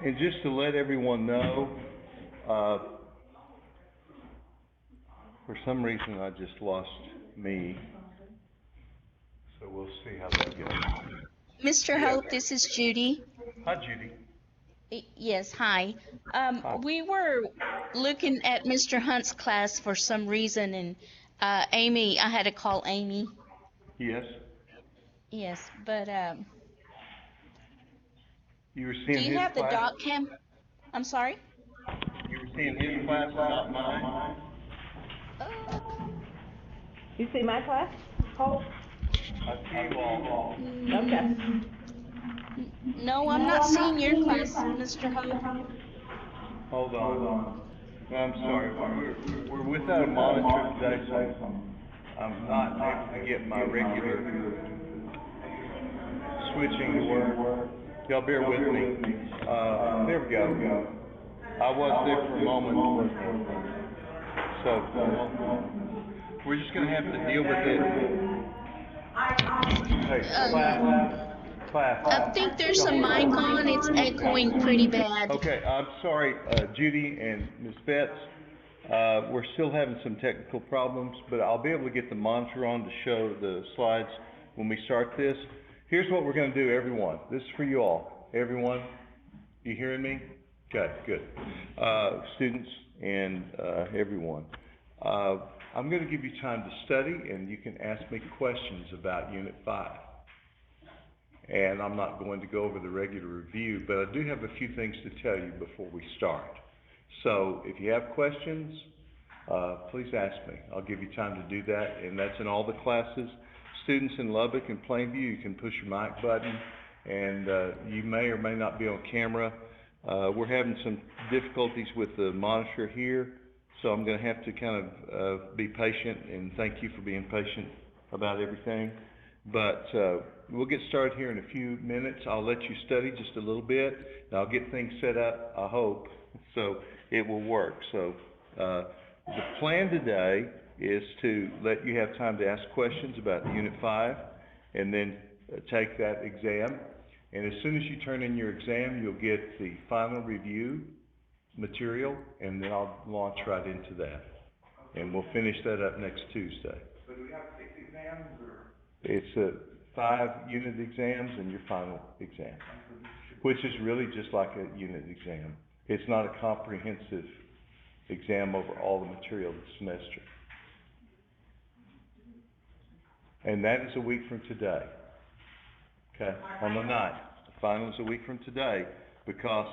And just to let everyone know, uh, for some reason I just lost me, so we'll see how that goes. Mr. Yeah. Hope, this is Judy. Hi, Judy. Yes, hi. Hi. We were looking at Mr. Hunt's class for some reason, and Amy, I had to call Amy. Yes. Yes, but You were do seeing you his have the class? doc cam? I'm sorry? You were seeing his class and not mine? Uh, You see my class? Hope? I see you all. Okay. mm, no, I'm not seeing your class, Mr. Hope. Hold on. No, I'm sorry. We're without a monitor today, so I'm not able to get my regular switching to work. Y'all bear with me. There we go. I was there for a moment. So we're just gonna have to deal with it. Hey, Um, I class. think there's a mic on. It's echoing pretty bad. Okay, I'm sorry, Judy and Ms. Betts. We're still having some technical problems, but I'll be able to get the monitor on to show the slides when we start this. Here's what we're going to do, everyone. This is for you all. Everyone, you hearing me? Okay, good. Students and everyone. I'm going to give you time to study, and you can ask me questions about Unit 5. And I'm not going to go over the regular review, but I do have a few things to tell you before we start. So if you have questions, please ask me. I'll give you time to do that, and that's in all the classes. Students in Lubbock and Plainview, you can push your mic button, and you may or may not be on camera. We're having some difficulties with the monitor here, so I'm going to have to kind of be patient, and thank you for being patient about everything. But we'll get started here in a few minutes. I'll let you study just a little bit, and I'll get things set up, I hope, so it will work. So the plan today is to let you have time to ask questions about Unit 5, and then take that exam. And as soon as you turn in your exam, you'll get the final review material, and then I'll launch right into that. And we'll finish that up next Tuesday. So do we have 6 exams, or? It's 5 unit exams and your final exam, which is really just like a unit exam. It's not a comprehensive exam over all the material this semester. And that is a week from today, okay, on the 9th. The final is a week from today because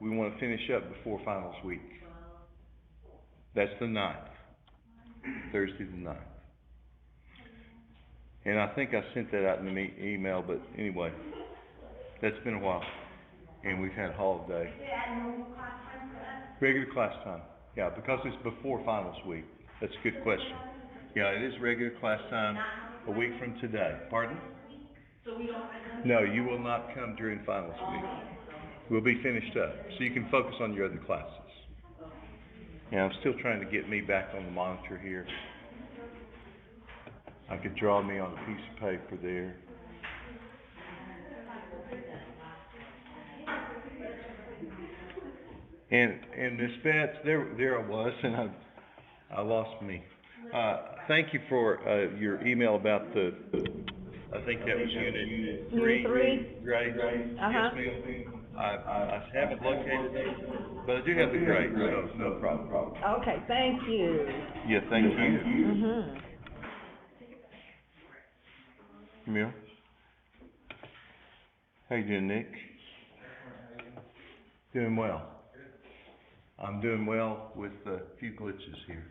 we want to finish up before finals week. That's the 9th, Thursday the 9th. And I think I sent that out in the email, but anyway, that's been a while. And we've had holiday. Regular class time. Yeah, because it's before finals week. That's a good question. Yeah, it is regular class time a week from today. Pardon? No, you will not come during finals week. We'll be finished up, so you can focus on your other classes. Yeah, I'm still trying to get me back on the monitor here. I could draw me on a piece of paper there. And Ms. Betts, there I was, and I lost me. Thank you for your email about the, I think that was Unit 3. Unit 3? Grades. Uh-huh. Yes, ma'am. I haven't located them, but I do have the grades, so no problem. Okay, thank you. Yeah, thank you. Mm-hmm. Camille? How you doing, Nick? Doing well. I'm doing well with a few glitches here.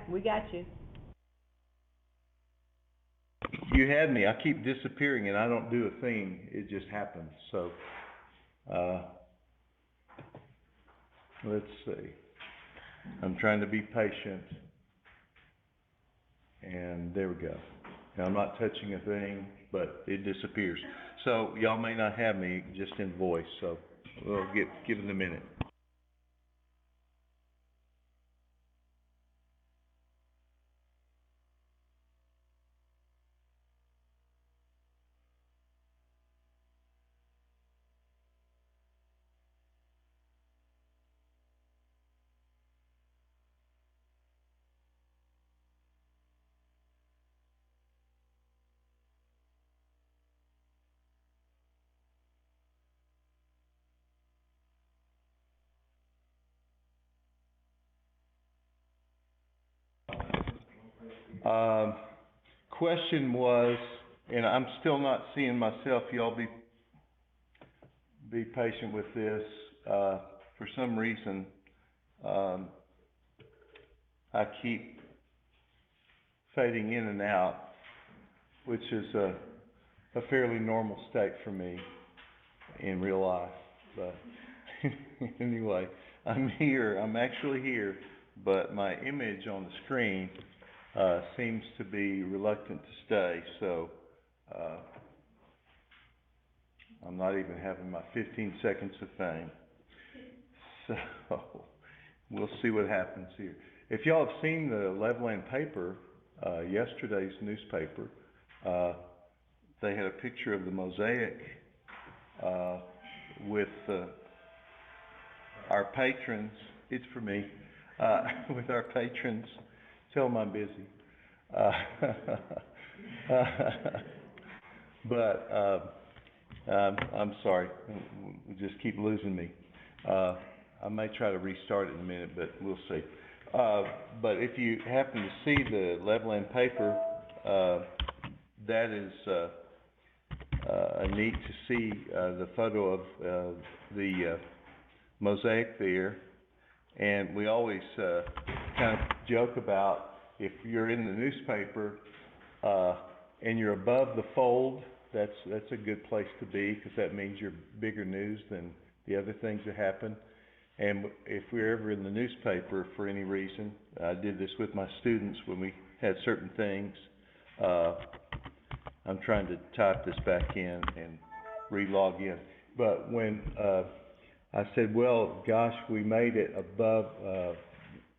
We got you. You had me. I keep disappearing and I don't do a thing. It just happens. So, let's see. I'm trying to be patient. And there we go. Now, I'm not touching a thing, but it disappears. So y'all may not have me just in voice. So we'll give it a minute. Question was, and I'm still not seeing myself, y'all be patient with this. For some reason, I keep fading in and out, which is a fairly normal state for me in real life. But anyway, I'm here. I'm actually here, but my image on the screen seems to be reluctant to stay. So I'm not even having my 15 seconds of fame. So we'll see what happens here. If y'all have seen the Levelland paper, yesterday's newspaper, they had a picture of the mosaic with our patrons. It's for me. With our patrons. Tell them I'm busy. But I'm sorry. We just keep losing me. I may try to restart it in a minute, but we'll see. But if you happen to see the Levelland paper, that is neat to see the photo of the mosaic there. And we always kind of joke about if you're in the newspaper and you're above the fold, that's a good place to be, because that means you're bigger news than the other things that happen. And if we're ever in the newspaper for any reason, I did this with my students when we had certain things. I'm trying to type this back in and re-log in. But when I said, well, gosh, we made it above,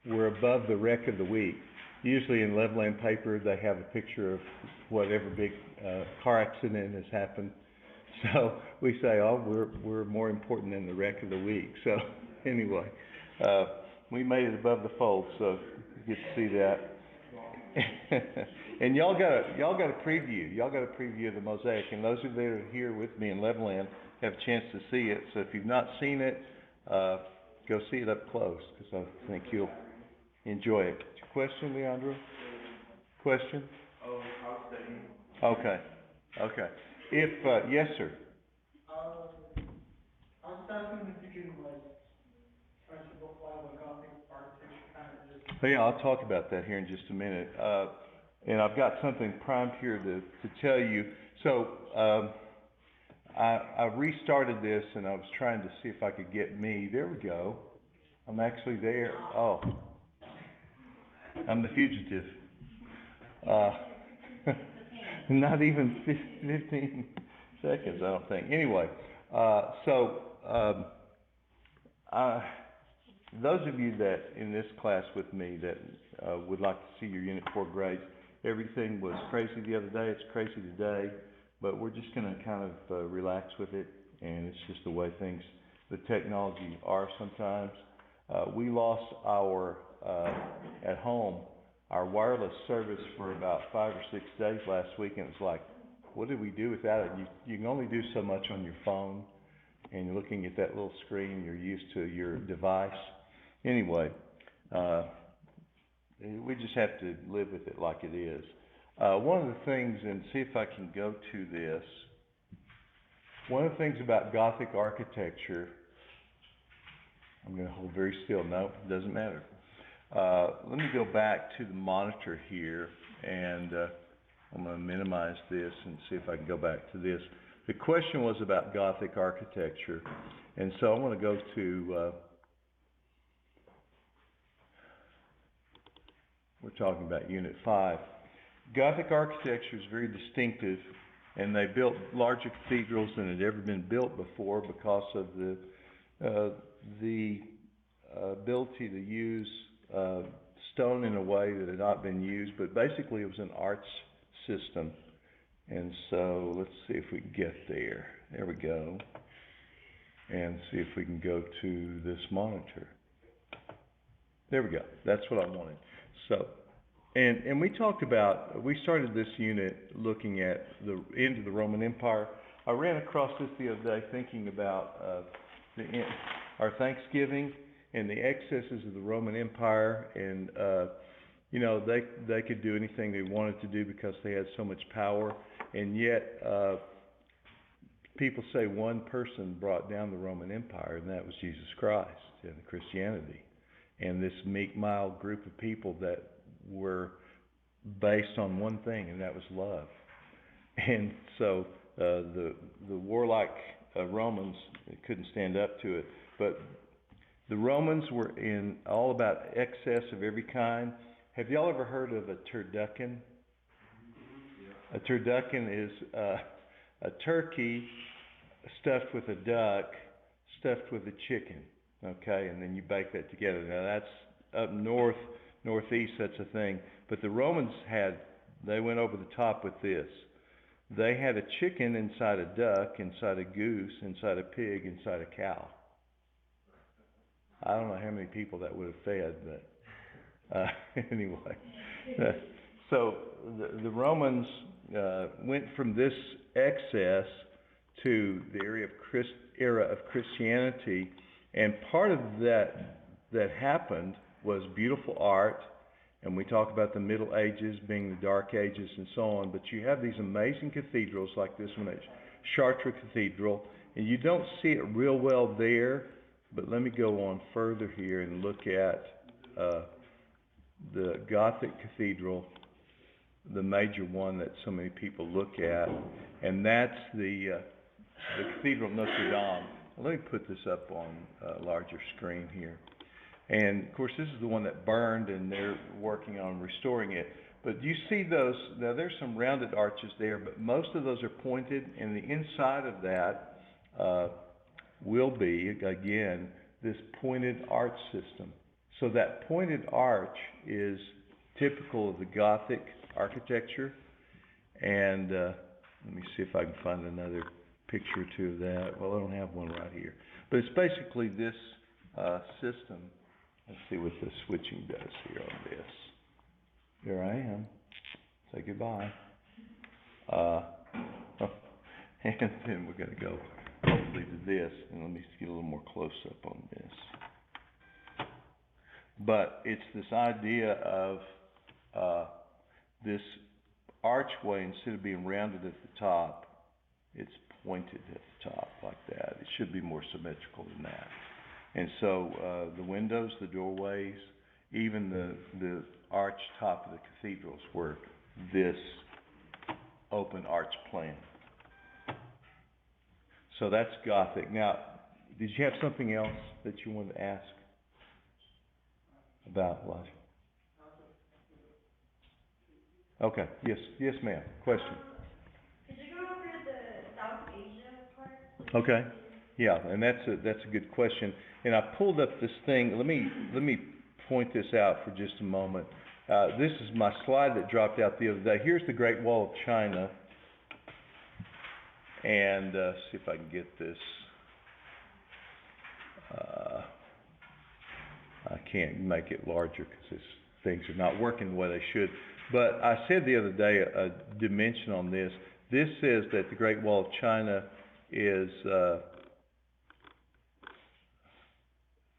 we're above the wreck of the week. Usually in Levelland paper, they have a picture of whatever big car accident has happened. So we say, oh, we're more important than the wreck of the week. So anyway, we made it above the fold, so you get to see that. And y'all got a preview. Y'all got a preview of the mosaic, and those of you that are here with me in Levelland have a chance to see it. So if you've not seen it, go see it up close, because I think you'll enjoy it. Question, Leandro? Question? Oh, I'll study. Okay. Okay. If yes, sir. I was asking if you can try to book while the Gothic architecture kind of just. Yeah, I'll talk about that here in just a minute. And I've got something primed here to tell you. So I restarted this, and I was trying to see if I could get me. There we go. I'm actually there. Oh, I'm the fugitive. Not even 15 seconds, I don't think. Anyway, those of you that in this class with me that would like to see your Unit 4 grades, everything was crazy the other day, it's crazy today, but we're just going to kind of relax with it, and it's just the way things, the technology are sometimes. We lost our, at home, our wireless service for about 5 or 6 days last week, and it was like, what did we do without it? You can only do so much on your phone, and you're looking at that little screen, you're used to your device. Anyway, we just have to live with it like it is. One of the things, and see if I can go to this, one of the things about Gothic architecture, I'm going to hold very still. No, it doesn't matter. Let me go back to the monitor here, and I'm going to minimize this and see if I can go back to this. The question was about Gothic architecture, and so I want to go to, we're talking about Unit 5. Gothic architecture is very distinctive, and they built larger cathedrals than had ever been built before because of the ability to use stone in a way that had not been used, but basically it was an arch system. And so let's see if we can get there. There we go. And see if we can go to this monitor. There we go. That's what I wanted. So, and we talked about, we started this unit looking at the end of the Roman Empire. I ran across this the other day thinking about our Thanksgiving and the excesses of the Roman Empire, and you know, they could do anything they wanted to do because they had so much power, and yet, people say one person brought down the Roman Empire, and that was Jesus Christ and Christianity. And this meek, mild group of people that were based on one thing, and that was love. And so, the warlike Romans couldn't stand up to it. But the Romans were all about excess of every kind. Have y'all ever heard of a turducken? A turducken is a turkey stuffed with a duck, stuffed with a chicken, okay? And then you bake that together. Now that's up north, northeast, that's a thing. But the Romans they went over the top with this. They had a chicken inside a duck, inside a goose, inside a pig, inside a cow. I don't know how many people that would have fed, but anyway. So the Romans went from this excess to the era of Christianity, and part of that happened was beautiful art, and we talk about the Middle Ages being the Dark Ages and so on, but you have these amazing cathedrals like this one at Chartres Cathedral, and you don't see it real well there, but let me go on further here and look at the Gothic cathedral, the major one that so many people look at, and that's the Cathedral of Notre Dame. Let me put this up on a larger screen here. And of course, this is the one that burned, and they're working on restoring it. But you see those, now there's some rounded arches there, but most of those are pointed, and the inside of that will be, again, this pointed arch system. So that pointed arch is typical of the Gothic architecture. And let me see if I can find another picture or two of that. Well, I don't have one right here. But it's basically this system. Let's see what the switching does here on this. Here I am. Say goodbye. And then we're going to go hopefully to this. And let me get a little more close up on this. But it's this idea of this archway, instead of being rounded at the top, it's pointed at the top like that. It should be more symmetrical than that. And so the windows, the doorways, even the arch top of the cathedrals were this open arch plan. So that's Gothic. Now, did you have something else that you wanted to ask about, Elijah? Okay, yes ma'am, question. Could you go over the South Asia part? Okay, yeah, and that's a good question. And I pulled up this thing. Let me point this out for just a moment. This is my slide that dropped out the other day. Here's the Great Wall of China, and see if I can get this. I can't make it larger because things are not working the way they should. But I said the other day a dimension on this. This says that the Great Wall of China is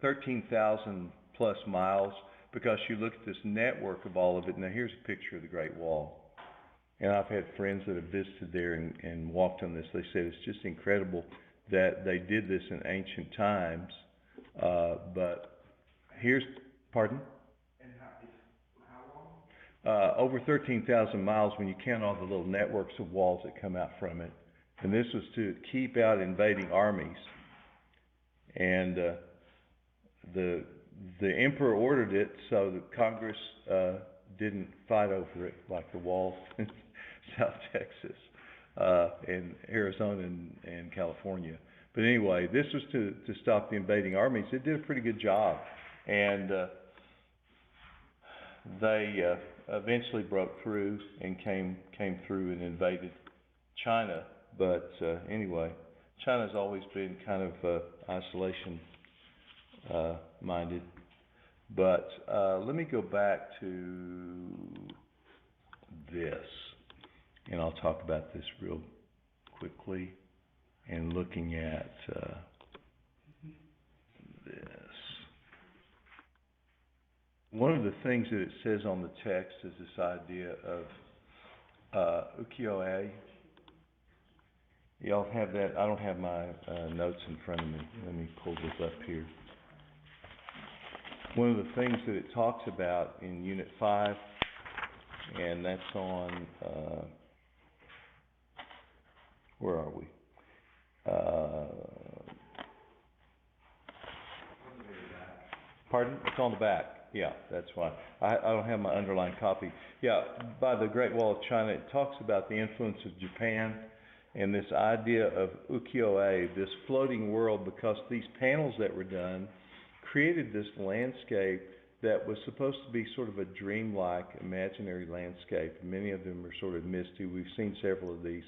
13,000 plus miles, because you look at this network of all of it. Now here's a picture of the Great Wall. And I've had friends that have visited there and walked on this. They said it's just incredible that they did this in ancient times. But here's, pardon? Over 13,000 miles when you count all the little networks of walls that come out from it. And this was to keep out invading armies. And the emperor ordered it so that Congress didn't fight over it like the wall in South Texas and Arizona and California. But anyway, this was to stop the invading armies. It did a pretty good job. And they eventually broke through and came through and invaded China. But anyway, China's always been kind of isolation minded. But let me go back to this, and I'll talk about this real quickly, and looking at this. One of the things that it says on the text is this idea of ukiyo-e. Y'all have that? I don't have my notes in front of me. Let me pull this up here. One of the things that it talks about in Unit 5, and that's on, where are we? Pardon? It's on the back. Yeah, that's why. I don't have my underlined copy. Yeah, by the Great Wall of China, it talks about the influence of Japan and this idea of ukiyo-e, this floating world, because these panels that were done created this landscape that was supposed to be sort of a dreamlike, imaginary landscape. Many of them are sort of misty. We've seen several of these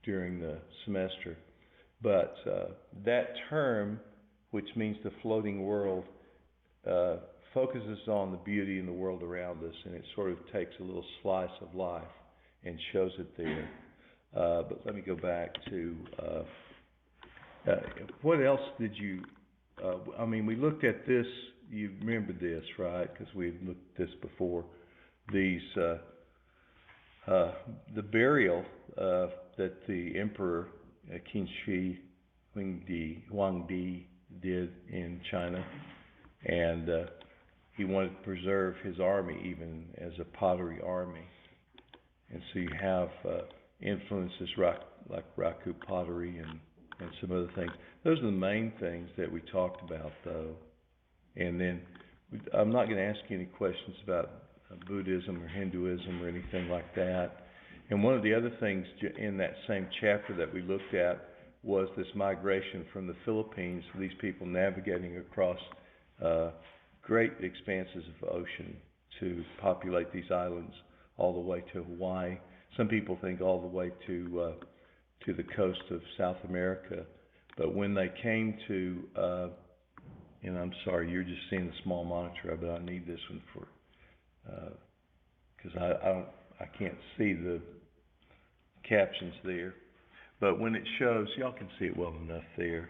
during the semester. But that term, which means the floating world, focuses on the beauty in the world around us, and it sort of takes a little slice of life and shows it there. But let me go back to, what else did you, I mean, we looked at this, you remember this, right? Because we looked at this before. These, the burial that the Emperor Qin Shi Huangdi did in China, and he wanted to preserve his army even as a pottery army. And so you have influences like Raku pottery and some other things. Those are the main things that we talked about, though. And then I'm not going to ask you any questions about Buddhism or Hinduism or anything like that. And one of the other things in that same chapter that we looked at was this migration from the Philippines, these people navigating across great expanses of ocean to populate these islands all the way to Hawaii. Some people think all the way to the coast of South America. But when they came to, and I'm sorry, you're just seeing the small monitor, but I need this one for, because I can't see the captions there. But when it shows, y'all can see it well enough there.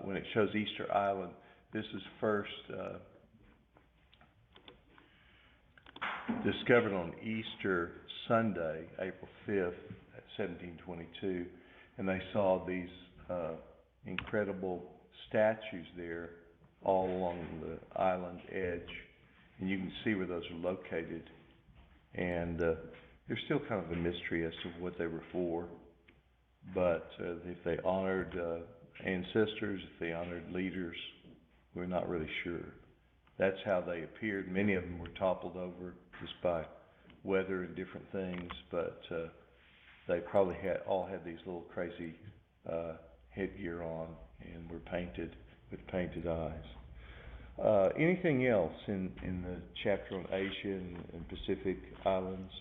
When it shows Easter Island, this is first discovered on Easter Sunday, April 5th, 1722, and they saw these incredible statues there all along the island edge, and you can see where those are located. And there's still kind of a mystery as to what they were for, but if they honored ancestors, if they honored leaders, we're not really sure. That's how they appeared. Many of them were toppled over just by weather and different things, but they probably all had these little crazy headgear on and were painted with painted eyes. Anything else in the chapter on Asia and Pacific Islands?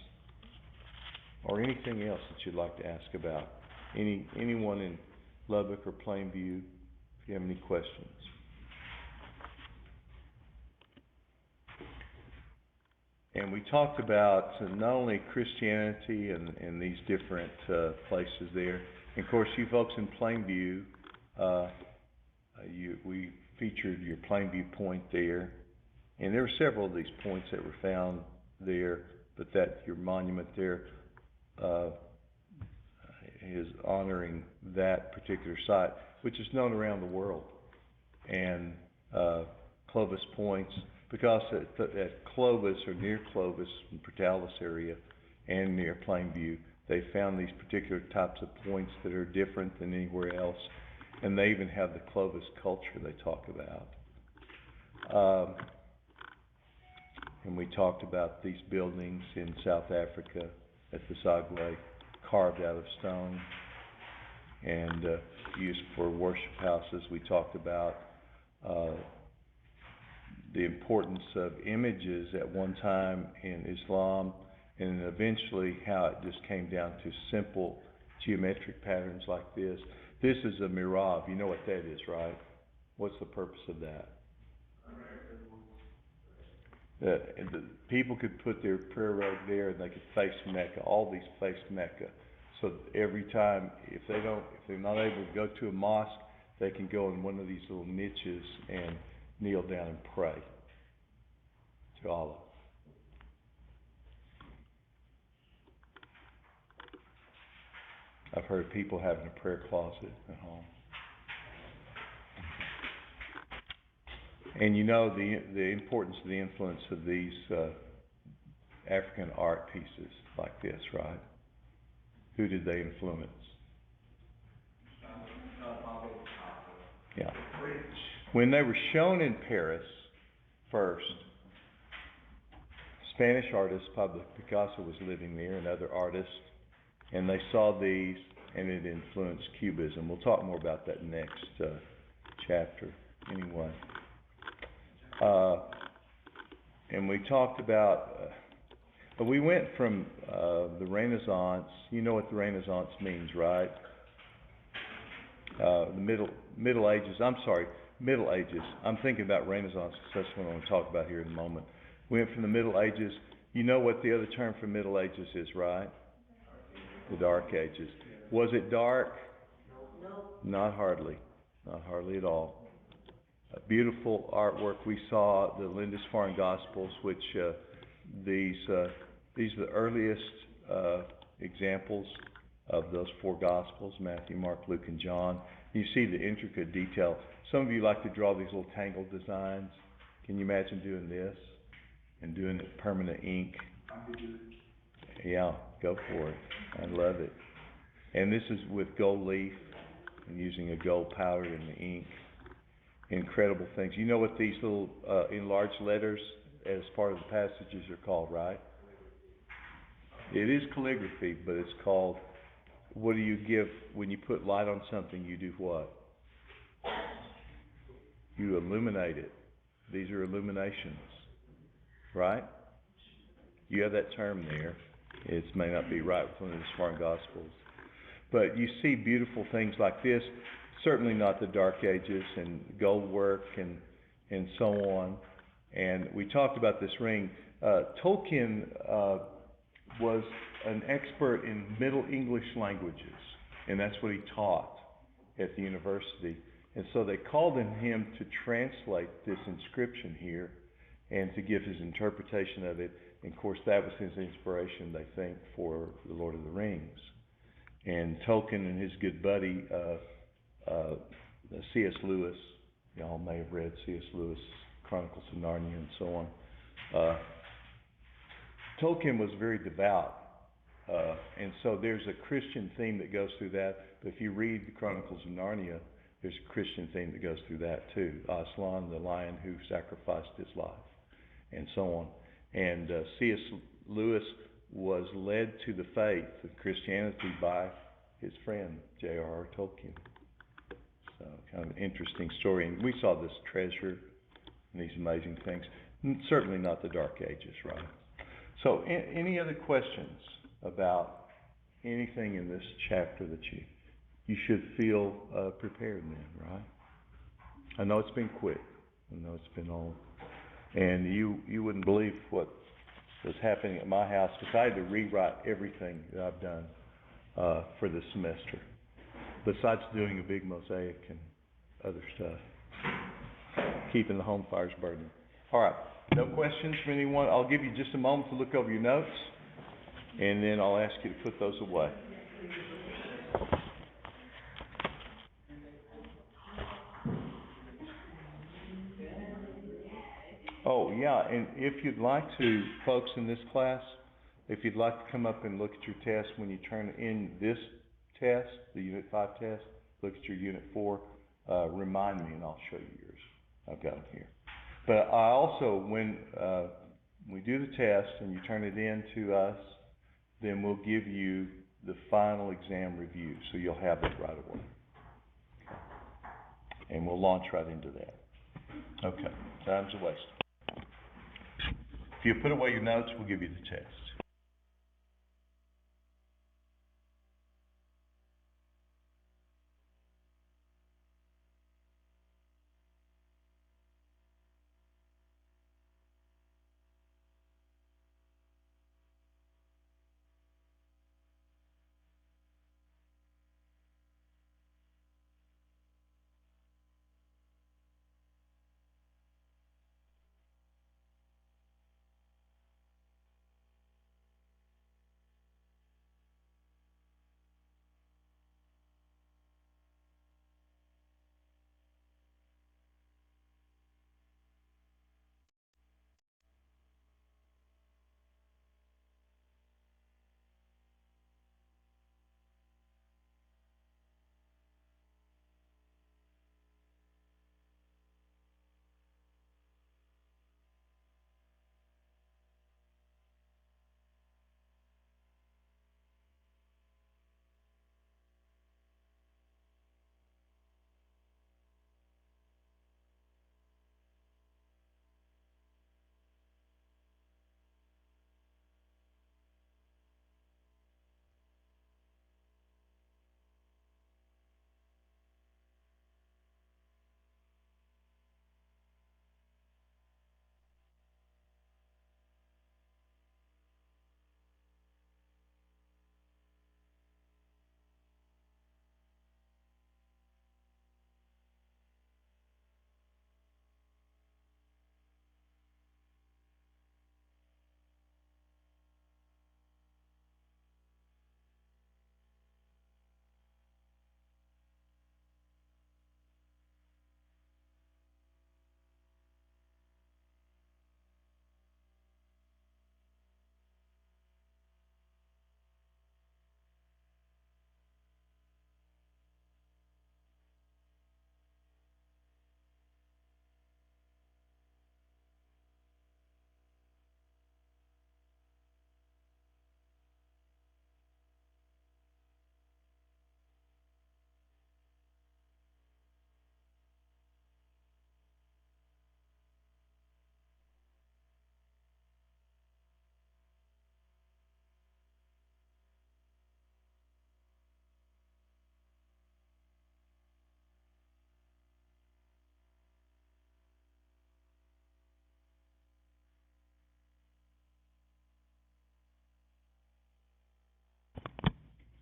Or anything else that you'd like to ask about? Anyone in Lubbock or Plainview, if you have any questions? And we talked about not only Christianity and these different places there. And of course, you folks in Plainview, we featured your Plainview Point there. And there were several of these points that were found there, but that your monument there is honoring that particular site, which is known around the world. And Clovis Points, because at Clovis or near Clovis, in Portales area, and near Plainview, they found these particular types of points that are different than anywhere else, and they even have the Clovis culture they talk about. And we talked about these buildings in South Africa at the Zagwe, carved out of stone and used for worship houses. We talked about the importance of images at one time in Islam, and eventually how it just came down to simple geometric patterns like this. This is a mihrab. You know what that is, right? What's the purpose of that? The people could put their prayer rug there, and they could face Mecca. All these face Mecca. So every time, if they're not able to go to a mosque, they can go in one of these little niches and kneel down and pray. Olive. I've heard people having a prayer closet at home. And you know the importance of the influence of these African art pieces like this, right? Who did they influence? Yeah. When they were shown in Paris first, Spanish artist Pablo Picasso was living there and other artists, and they saw these and it influenced Cubism. We'll talk more about that next chapter anyway. And we talked about, we went from the Renaissance. You know what the Renaissance means, right? The Middle Ages. Middle Ages. I'm thinking about Renaissance because that's what I want to talk about here in a moment. We went from the Middle Ages. You know what the other term for Middle Ages is, right? The Dark Ages. Was it dark? No. Not hardly. Not hardly at all. Beautiful artwork. We saw the Lindisfarne Gospels, which these are the earliest examples of those four Gospels: Matthew, Mark, Luke, and John. You see the intricate detail. Some of you like to draw these little tangled designs. Can you imagine doing this and doing it permanent ink? Yeah, go for it. I love it. And this is with gold leaf and using a gold powder in the ink. Incredible things. You know what these little enlarged letters as part of the passages are called, right? It is calligraphy, but it's called, what do you give when you put light on something? You do what? You illuminate it. These are illuminations, right? You have that term there. It may not be right from the Lindisfarne Gospels. But you see beautiful things like this. Certainly not the Dark Ages, and gold work and so on. And we talked about this ring. Tolkien was an expert in Middle English languages, and that's what he taught at the university. And so they called on him to translate this inscription here and to give his interpretation of it. And of course, that was his inspiration, they think, for The Lord of the Rings. And Tolkien and his good buddy, C.S. Lewis, y'all may have read C.S. Lewis, Chronicles of Narnia and so on. Tolkien was very devout, and so there's a Christian theme that goes through that. But if you read the Chronicles of Narnia, there's a Christian theme that goes through that too. Aslan, the lion who sacrificed his life, and so on. And C.S. Lewis was led to the faith of Christianity by his friend J.R.R. Tolkien. So kind of an interesting story. And we saw this treasure and these amazing things. Certainly not the Dark Ages, right? So any other questions about anything in this chapter that you should feel prepared then, right? I know it's been quick. I know it's been all, and you wouldn't believe what was happening at my house because I had to rewrite everything that I've done for this semester, besides doing a big mosaic and other stuff, keeping the home fires burning. All right, no questions from anyone? I'll give you just a moment to look over your notes, and then I'll ask you to put those away. Oh, yeah, and if you'd like to, folks in this class, if you'd like to come up and look at your test when you turn in this test, the Unit 5 test, look at your Unit 4, remind me and I'll show you yours. I've got them here. But I also, when we do the test and you turn it in to us, then we'll give you the final exam review, so you'll have it right away. And we'll launch right into that. Okay, time's a waste. If you put away your notes, we'll give you the test.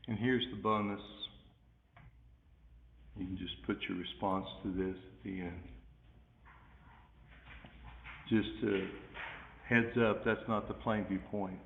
And here's the bonus. You can just put your response to this at the end. Just a heads up, that's not the Plainview point.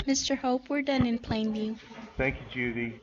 Mr. Hope, we're done in Plainview. Thank you, Judy.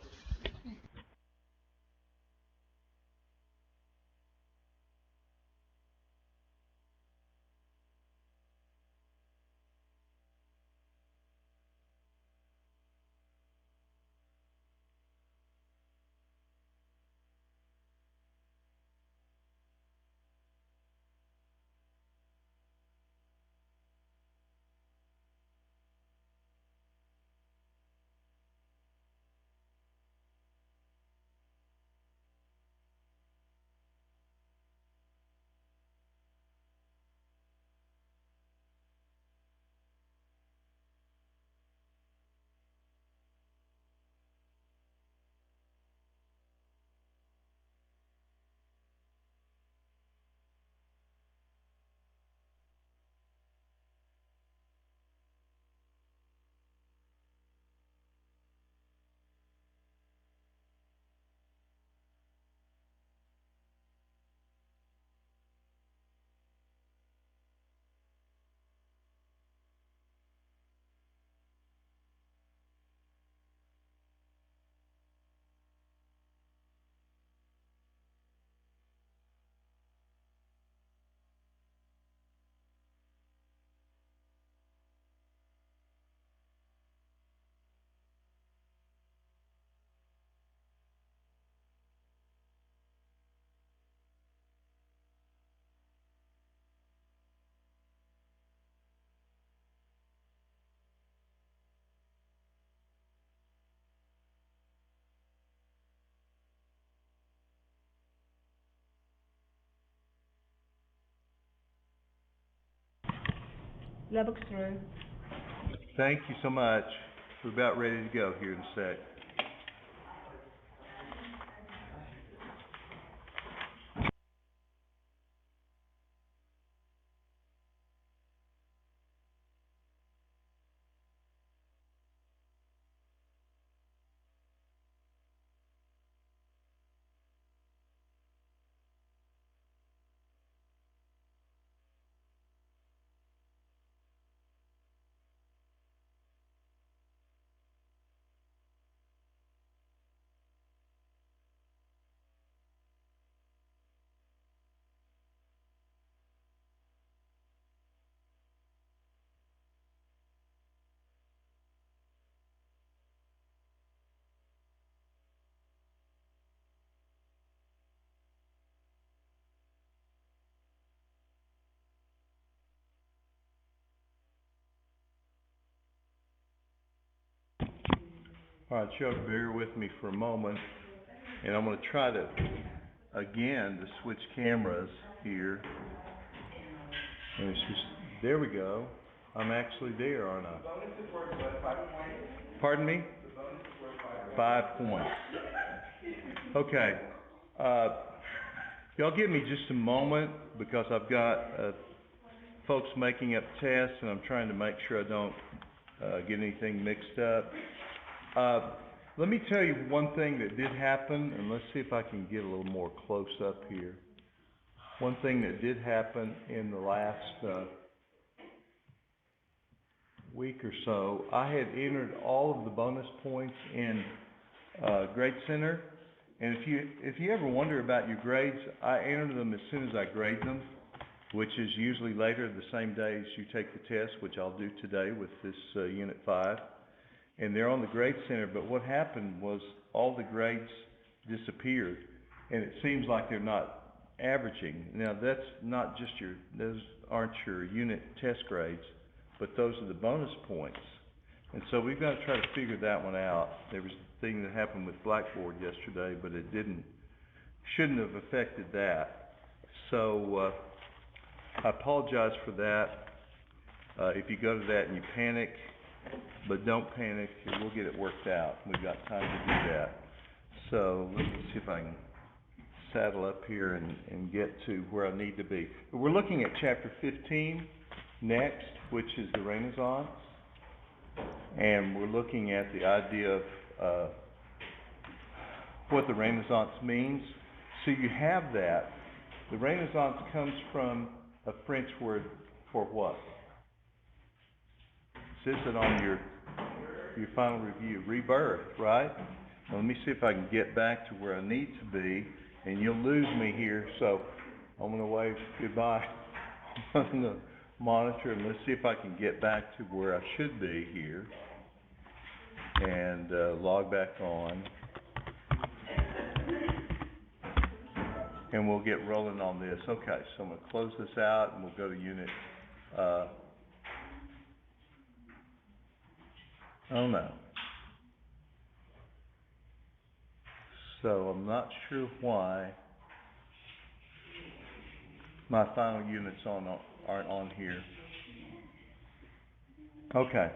Lubbock's through. Thank you so much. We're about ready to go here in a sec. All right, Chuck, bear with me for a moment, and I'm gonna try to, again, to switch cameras here. And it's just, there we go. I'm actually there, aren't I? Pardon me? 5 points. Okay, y'all give me just a moment, because I've got, folks making up tests, and I'm trying to make sure I don't, get anything mixed up. Let me tell you one thing that did happen, and let's see if I can get a little more close up here. One thing that did happen in the last week or so, I had entered all of the bonus points in Grade Center, and if you ever wonder about your grades, I enter them as soon as I grade them, which is usually later the same day as you take the test, which I'll do today with this Unit 5. And they're on the Grade Center, but what happened was all the grades disappeared, and it seems like they're not averaging. Now, that's not just those aren't your unit test grades, but those are the bonus points. And so we've got to try to figure that one out. There was a thing that happened with Blackboard yesterday, but it shouldn't have affected that. So, I apologize for that. If you go to that and you panic, but don't panic, we'll get it worked out. We've got time to do that. So let me see if I can saddle up here and get to where I need to be. We're looking at chapter 15 next, which is the Renaissance. And we're looking at the idea of what the Renaissance means. So you have that. The Renaissance comes from a French word for what? Says it on your your final review, rebirth, right? Now, let me see if I can get back to where I need to be, and you'll lose me here, so I'm gonna wave goodbye on the monitor, and let's see if I can get back to where I should be here, and, log back on. And we'll get rolling on this. Okay, so I'm gonna close this out, and we'll go to unit, oh no. So I'm not sure why my final units aren't on here. Okay.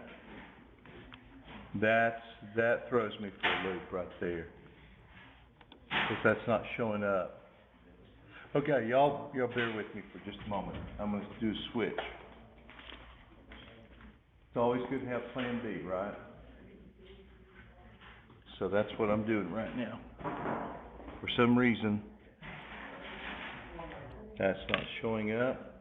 That throws me for a loop right there, because that's not showing up. Okay, y'all bear with me for just a moment. I'm gonna do a switch. It's always good to have plan B, right? So that's what I'm doing right now. For some reason, that's not showing up.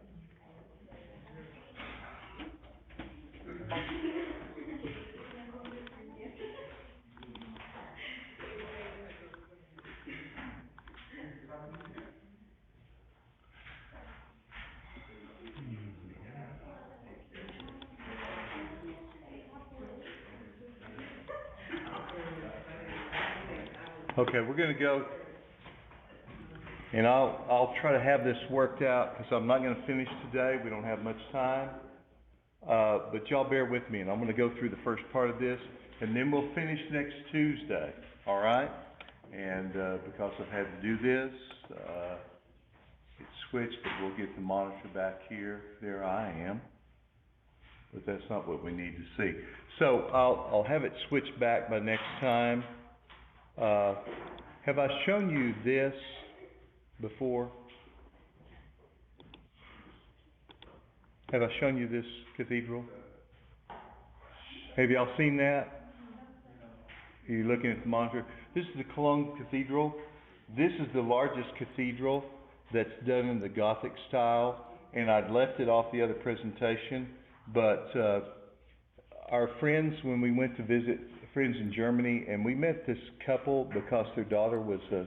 Okay, we're gonna go, and I'll try to have this worked out, because I'm not gonna finish today, we don't have much time. But y'all bear with me, and I'm gonna go through the first part of this, and then we'll finish next Tuesday, all right? And, because I've had to do this, it switched, but we'll get the monitor back here. There I am. But that's not what we need to see. So I'll have it switched back by next time. Have I shown you this before? Have I shown you this cathedral? Have y'all seen that? Are you looking at the monitor? This is the Cologne Cathedral. This is the largest cathedral that's done in the Gothic style, and I'd left it off the other presentation, but our friends, when we went to visit friends in Germany, and we met this couple because their daughter was a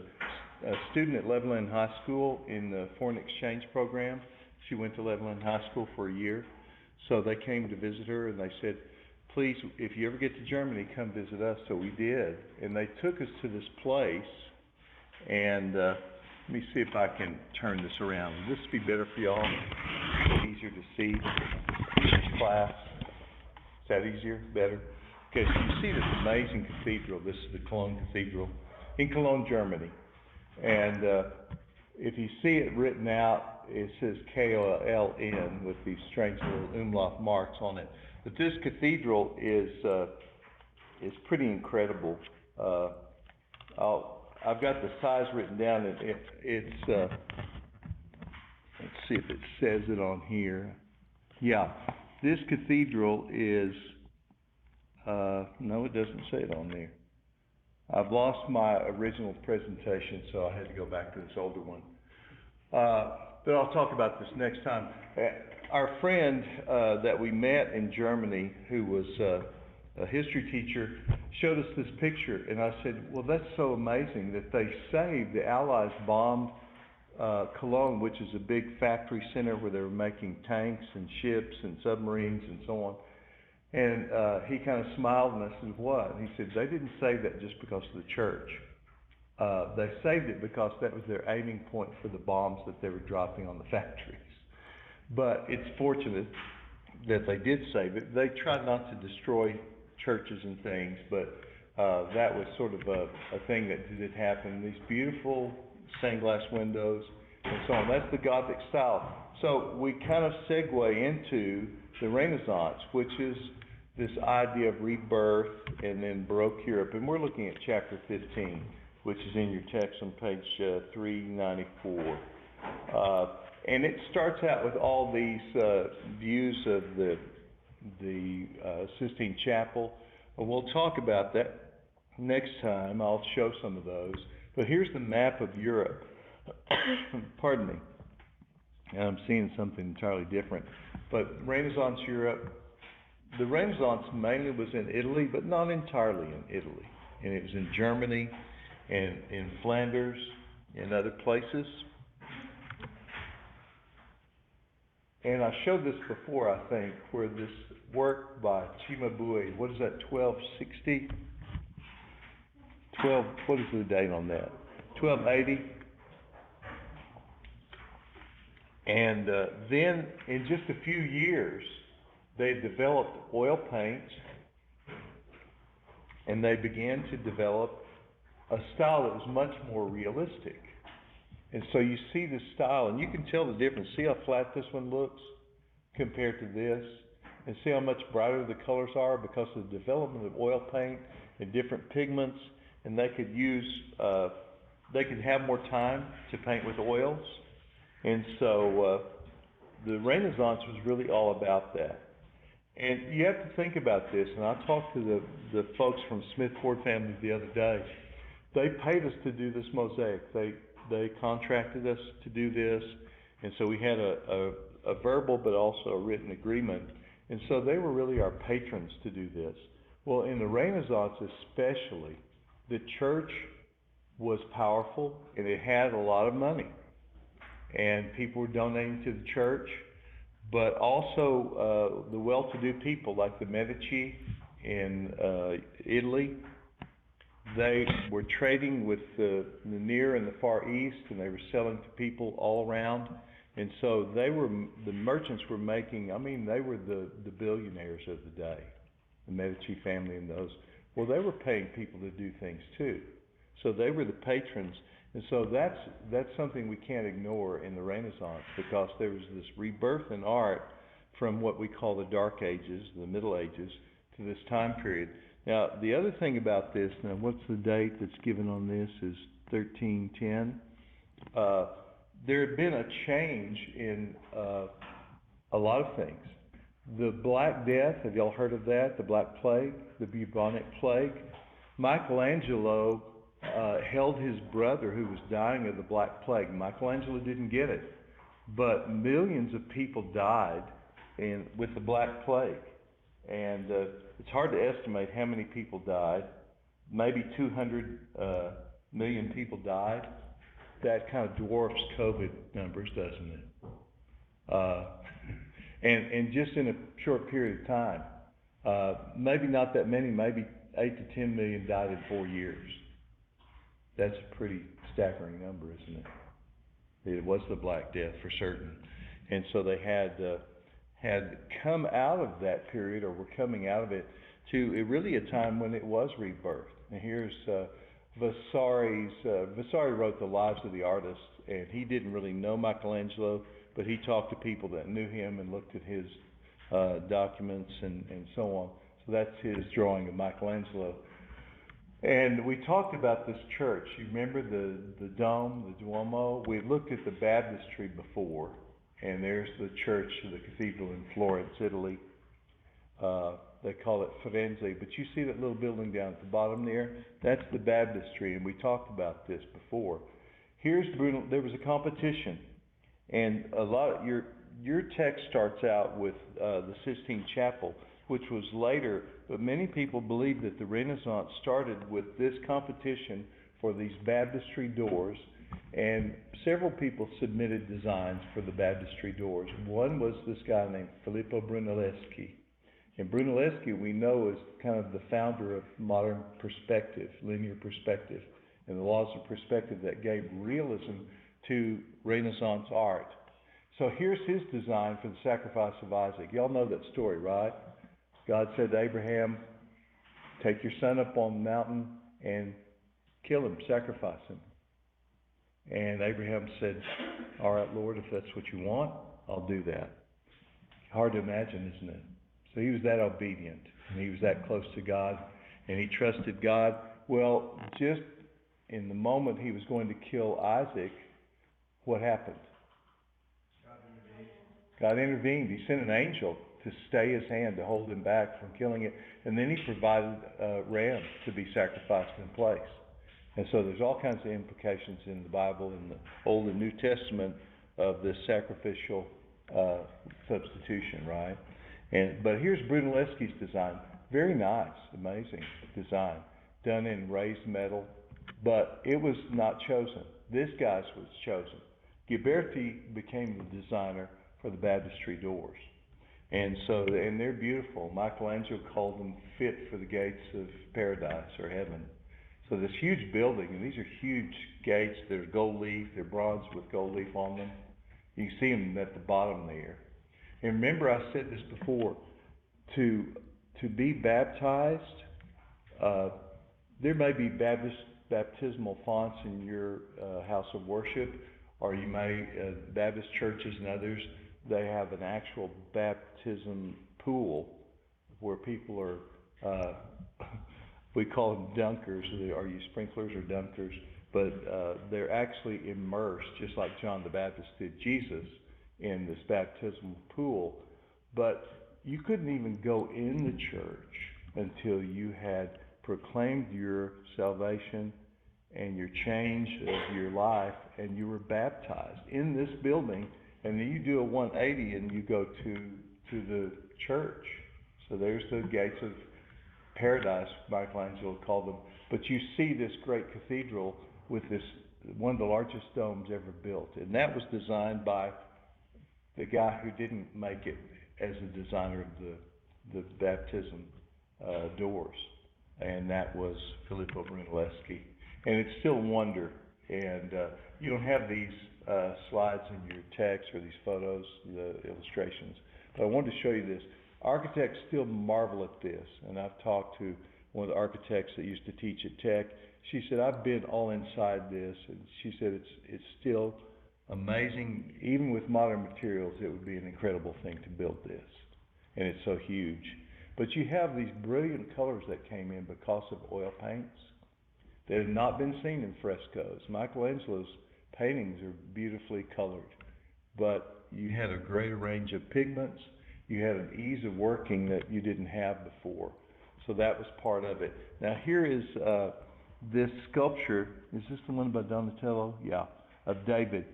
student at Levelland High School in the foreign exchange program. She went to Levelland High School for a year, so they came to visit her, and they said, please, if you ever get to Germany, come visit us. So we did, and they took us to this place, and let me see if I can turn this around. Will this be better for y'all? Easier to see this class? Is that easier? Better? Okay, so you see this amazing cathedral. This is the Cologne Cathedral in Cologne, Germany. And if you see it written out, it says K-O-L-N with these strange little umlaut marks on it. But this cathedral is pretty incredible. I've got the size written down, and it's let's see if it says it on here. Yeah, this cathedral is, no, it doesn't say it on there. I've lost my original presentation, so I had to go back to this older one. But I'll talk about this next time. Our friend that we met in Germany, who was a history teacher, showed us this picture, and I said, well, that's so amazing that they saved, the Allies bombed Cologne, which is a big factory center where they were making tanks and ships and submarines and so on. And he kind of smiled, and I said, what? And he said, they didn't save that just because of the church. They saved it because that was their aiming point for the bombs that they were dropping on the factories. But it's fortunate that they did save it. They tried not to destroy churches and things, but that was sort of a thing that did happen. These beautiful stained glass windows and so on. That's the Gothic style. So we kind of segue into the Renaissance, which is this idea of rebirth and then Baroque Europe. And we're looking at chapter 15, which is in your text on page 394. And it starts out with all these views of the Sistine Chapel. And we'll talk about that next time. I'll show some of those. But here's the map of Europe. Pardon me. I'm seeing something entirely different. But Renaissance Europe, the Renaissance mainly was in Italy, but not entirely in Italy. And it was in Germany and in Flanders and other places. And I showed this before, I think, where this work by Cimabue, what is that, 1260? What is the date on that? 1280? And then, in just a few years, they developed oil paints, and they began to develop a style that was much more realistic. And so you see this style, and you can tell the difference. See how flat this one looks compared to this? And see how much brighter the colors are because of the development of oil paint and different pigments, and they could use, they could have more time to paint with oils. And so the Renaissance was really all about that. And you have to think about this, and I talked to the folks from Smith Ford family the other day. They paid us to do this mosaic. They contracted us to do this, and so we had a verbal but also a written agreement. And so they were really our patrons to do this. Well, in the Renaissance especially, the church was powerful, and it had a lot of money. And people were donating to the church, but also the well-to-do people like the Medici in Italy. They were trading with the Near and the Far East, and they were selling to people all around. And so the merchants were making, I mean, they were the billionaires of the day, the Medici family and those. Well, they were paying people to do things too. So they were the patrons. And so that's something we can't ignore in the Renaissance, because there was this rebirth in art from what we call the Dark Ages, the Middle Ages, to this time period. Now, the other thing about this, now what's the date that's given on this, is 1310. There had been a change in a lot of things. The Black Death, have y'all heard of that? The Black Plague, the bubonic plague. Michelangelo held his brother who was dying of the Black Plague. Michelangelo didn't get it, but millions of people died with the Black Plague. And it's hard to estimate how many people died. Maybe 200 million people died. That kind of dwarfs COVID numbers, doesn't it? And just in a short period of time, maybe not that many, maybe 8 to 10 million died in 4 years. That's a pretty staggering number, isn't it? It was the Black Death for certain. And so they had come out of that period, or were coming out of it, to really a time when it was rebirth. And here's Vasari's, Vasari wrote The Lives of the Artists, and he didn't really know Michelangelo, but he talked to people that knew him and looked at his documents and so on. So that's his drawing of Michelangelo. And we talked about this church. You remember the dome, the Duomo? We looked at the baptistry before, and there's the church, the cathedral in Florence, Italy. They call it Firenze, but you see that little building down at the bottom there? That's the baptistry, and we talked about this before. Here's Bruno. There was a competition, and a lot of your text starts out with the Sistine Chapel, which was later, but many people believe that the Renaissance started with this competition for these baptistry doors, and several people submitted designs for the baptistry doors. One was this guy named Filippo Brunelleschi. And Brunelleschi, we know, is kind of the founder of modern perspective, linear perspective, and the laws of perspective that gave realism to Renaissance art. So here's his design for the sacrifice of Isaac. Y'all know that story, right? God said to Abraham, take your son up on the mountain and kill him, sacrifice him. And Abraham said, all right, Lord, if that's what you want, I'll do that. Hard to imagine, isn't it? So he was that obedient, and he was that close to God, and he trusted God. Well, just in the moment he was going to kill Isaac, what happened? God intervened. He sent an angel to stay his hand, to hold him back from killing it. And then he provided a ram to be sacrificed in place. And so there's all kinds of implications in the Bible, in the Old and New Testament, of this sacrificial substitution, right? But here's Brunelleschi's design. Very nice, amazing design, done in raised metal, but it was not chosen. This guy's was chosen. Ghiberti became the designer for the baptistry doors. And they're beautiful. Michelangelo called them fit for the gates of paradise or heaven. So this huge building, and these are huge gates. They're gold leaf, they're bronze with gold leaf on them. You can see them at the bottom there. And remember, I said this before, to be baptized, there may be baptismal fonts in your house of worship, or you may, Baptist churches and others, they have an actual baptism pool where people are, we call them dunkers. Are you sprinklers or dunkers? But they're actually immersed, just like John the Baptist did Jesus, in this baptismal pool. But you couldn't even go in the church until you had proclaimed your salvation and your change of your life, and you were baptized in this building. And then you do a 180 and you go to the church. So there's the gates of paradise, Michelangelo called them. But you see this great cathedral with this, one of the largest domes ever built. And that was designed by the guy who didn't make it as a designer of the baptism doors. And that was Filippo Brunelleschi. And it's still a wonder. And you don't have these slides in your text or these photos, the illustrations. But I wanted to show you this. Architects still marvel at this. And I've talked to one of the architects that used to teach at Tech. She said, I've been all inside this. And she said, it's still amazing. Even with modern materials, it would be an incredible thing to build this. And it's so huge. But you have these brilliant colors that came in because of oil paints that have not been seen in frescoes. Michelangelo's paintings are beautifully colored, but you had a greater range of pigments. You had an ease of working that you didn't have before. So that was part of it. Now here is this sculpture. Is this the one by Donatello? Yeah, of David.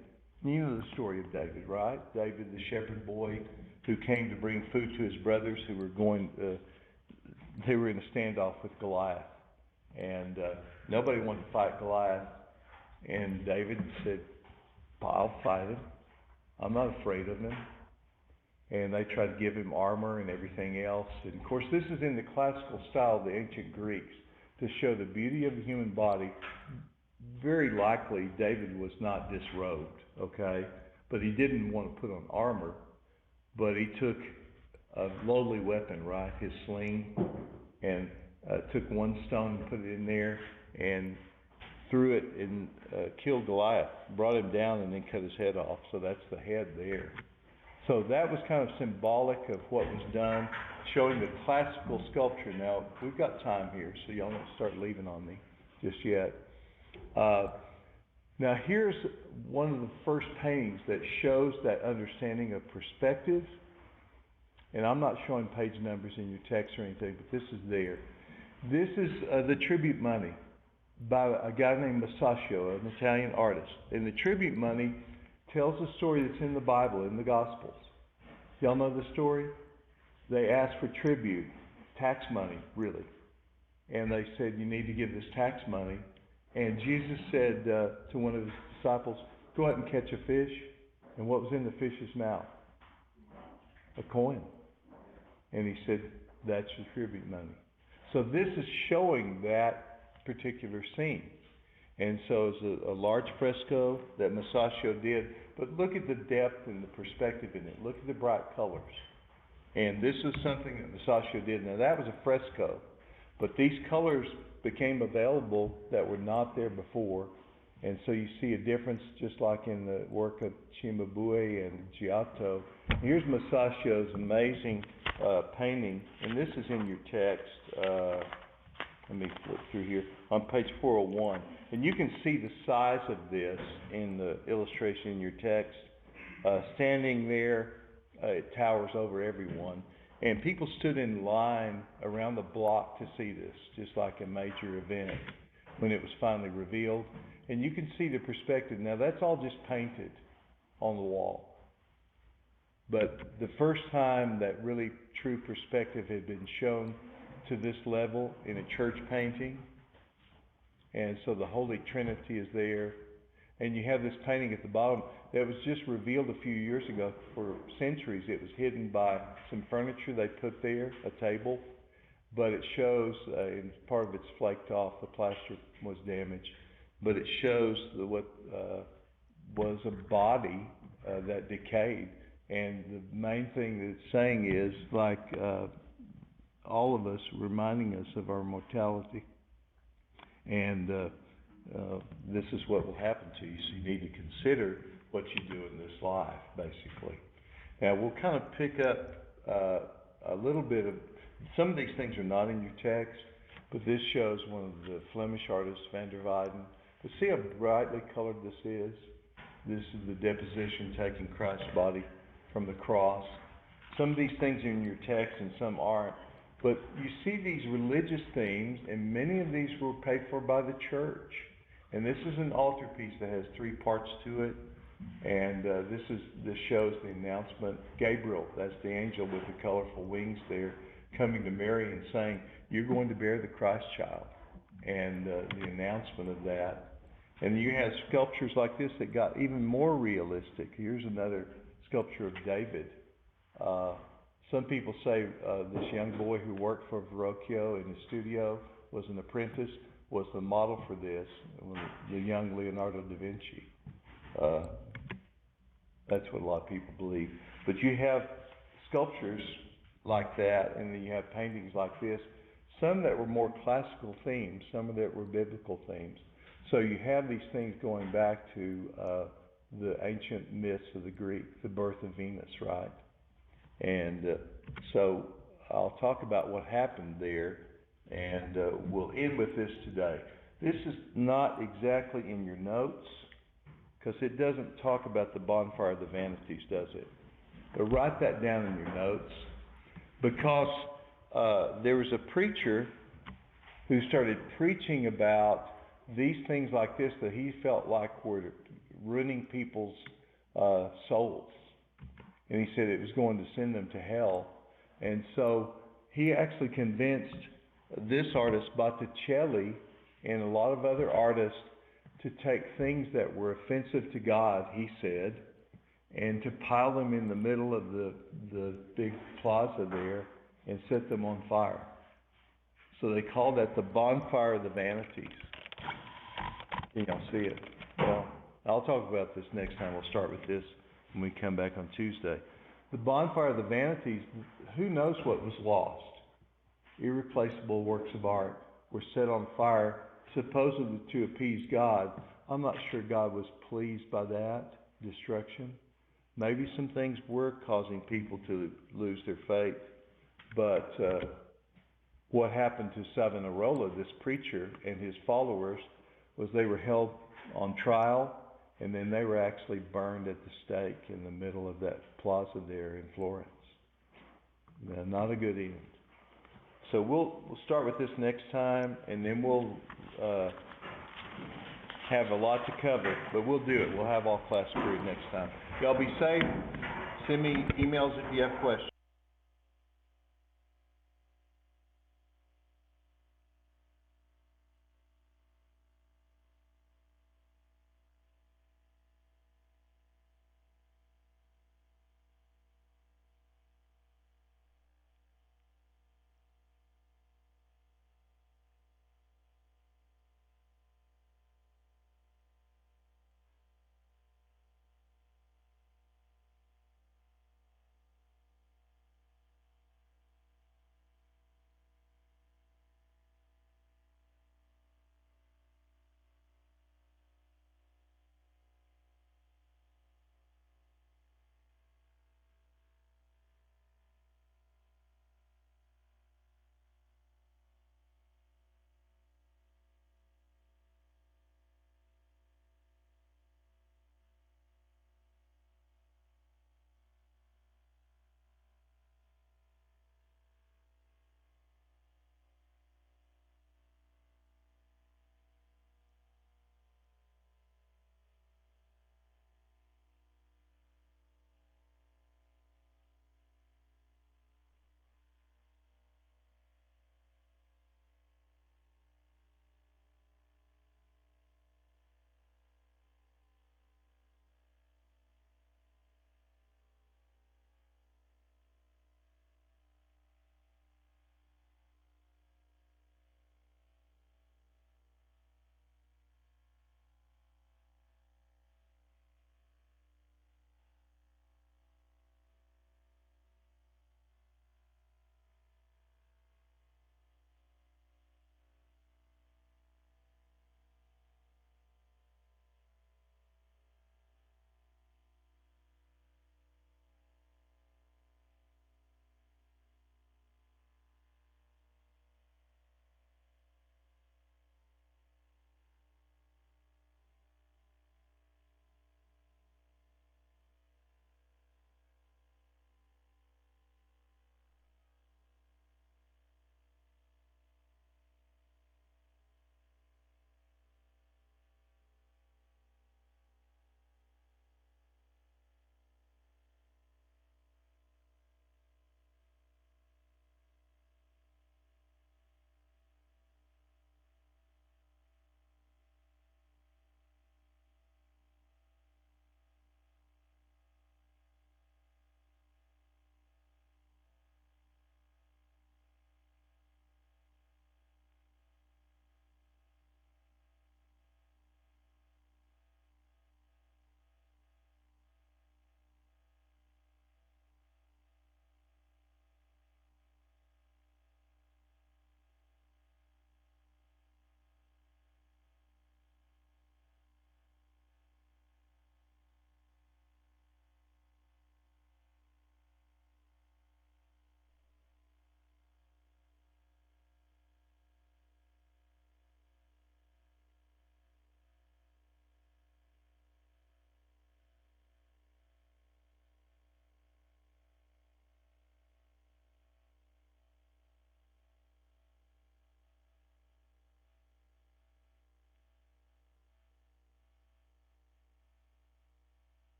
You know the story of David, right? David, the shepherd boy who came to bring food to his brothers who were they were in a standoff with Goliath. And nobody wanted to fight Goliath. And David said, I'll fight him. I'm not afraid of him. And they tried to give him armor and everything else. And of course, this is in the classical style of the ancient Greeks to show the beauty of the human body. Very likely, David was not disrobed, okay? But he didn't want to put on armor. But he took a lowly weapon, right? His sling, and took one stone and put it in there and threw it and killed Goliath, brought him down and then cut his head off. So that's the head there. So that was kind of symbolic of what was done, showing the classical sculpture. Now, we've got time here, so y'all don't start leaving on me just yet. Now, here's one of the first paintings that shows that understanding of perspective. And I'm not showing page numbers in your text or anything, but this is there. This is the tribute money by a guy named Masaccio, an Italian artist. And the tribute money tells a story that's in the Bible, in the Gospels. Y'all know the story? They asked for tribute, tax money, really. And they said, you need to give this tax money. And Jesus said to one of his disciples, go out and catch a fish. And what was in the fish's mouth? A coin. And he said, that's your tribute money. So this is showing that particular scene. And so it's a large fresco that Masaccio did. But look at the depth and the perspective in it. Look at the bright colors. And this is something that Masaccio did. Now that was a fresco. But these colors became available that were not there before. And so you see a difference just like in the work of Cimabue and Giotto. Here's Masaccio's amazing painting. And this is in your text. Let me flip through here. On page 401. And you can see the size of this in the illustration in your text. Standing there, it towers over everyone. And people stood in line around the block to see this, just like a major event when it was finally revealed. And you can see the perspective. Now that's all just painted on the wall. But the first time that really true perspective had been shown to this level in a church painting, and so the Holy Trinity is there, and you have this painting at the bottom that was just revealed a few years ago. For centuries it was hidden by some furniture they put there, a table, but it shows, and part of it's flaked off, the plaster was damaged, but it shows what was a body that decayed. And the main thing that it's saying is, like, all of us, reminding us of our mortality. And this is what will happen to you, so you need to consider what you do in this life, basically. Now, we'll kind of pick up a little bit of, some of these things are not in your text, but this shows one of the Flemish artists, Van der Weyden. But see how brightly colored this is? This is the deposition taking Christ's body from the cross. Some of these things are in your text and some aren't. But you see these religious themes, and many of these were paid for by the church. And this is an altarpiece that has 3 parts to it. And this shows the announcement. Gabriel, that's the angel with the colorful wings there, coming to Mary and saying, "You're going to bear the Christ child." And the announcement of that. And you have sculptures like this that got even more realistic. Here's another sculpture of David. Some people say this young boy who worked for Verrocchio in his studio, was an apprentice, was the model for this, the young Leonardo da Vinci. That's what a lot of people believe. But you have sculptures like that, and then you have paintings like this, some that were more classical themes, some that were biblical themes. So you have these things going back to the ancient myths of the Greek, the birth of Venus, right? And so I'll talk about what happened there, and we'll end with this today. This is not exactly in your notes, because it doesn't talk about the bonfire of the vanities, does it? But write that down in your notes, because there was a preacher who started preaching about these things like this that he felt like were ruining people's souls. And he said it was going to send them to hell. And so he actually convinced this artist, Botticelli, and a lot of other artists to take things that were offensive to God, he said, and to pile them in the middle of the big plaza there and set them on fire. So they called that the bonfire of the vanities. You don't see it. Well, I'll talk about this next time. We'll start with this when we come back on Tuesday. The bonfire of the vanities, who knows what was lost? Irreplaceable works of art were set on fire, supposedly to appease God. I'm not sure God was pleased by that destruction. Maybe some things were causing people to lose their faith. But what happened to Savonarola, this preacher, and his followers, was they were held on trial, and then they were actually burned at the stake in the middle of that plaza there in Florence. Now, not a good end. So we'll start with this next time, and then we'll have a lot to cover, but we'll do it. We'll have all class period next time. Y'all be safe. Send me emails if you have questions.